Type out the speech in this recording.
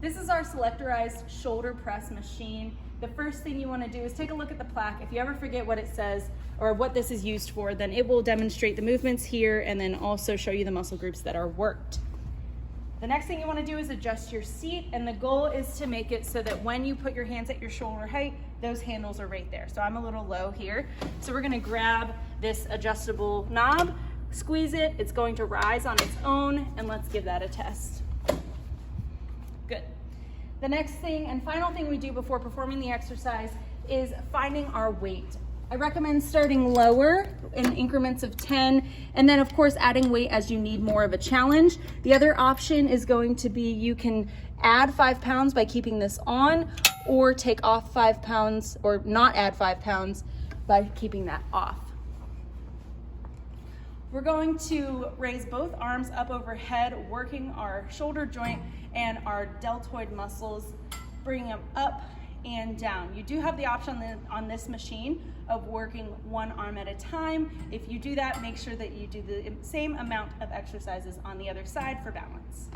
This is our Selectorized shoulder press machine. The first thing you want to do is take a look at the plaque. If you ever forget what it says or what this is used for, then it will demonstrate the movements here and then also show you the muscle groups that are worked. The next thing you want to do is adjust your seat, and the goal is to make it so that when you put your hands at your shoulder height, those handles are right there. So I'm a little low here. So we're going to grab this adjustable knob, squeeze it, it's going to rise on its own, and let's give that a test. Good. The next thing and final thing we do before performing the exercise is finding our weight. I recommend starting lower in increments of 10, and then of course adding weight as you need more of a challenge. The other option is going to be you can add 5 pounds by keeping this on, or take off 5 pounds, or not add 5 pounds by keeping that off. We're going to raise both arms up overhead, working our shoulder joint and our deltoid muscles, bringing them up and down. You do have the option on this machine of working one arm at a time. If you do that, make sure that you do the same amount of exercises on the other side for balance.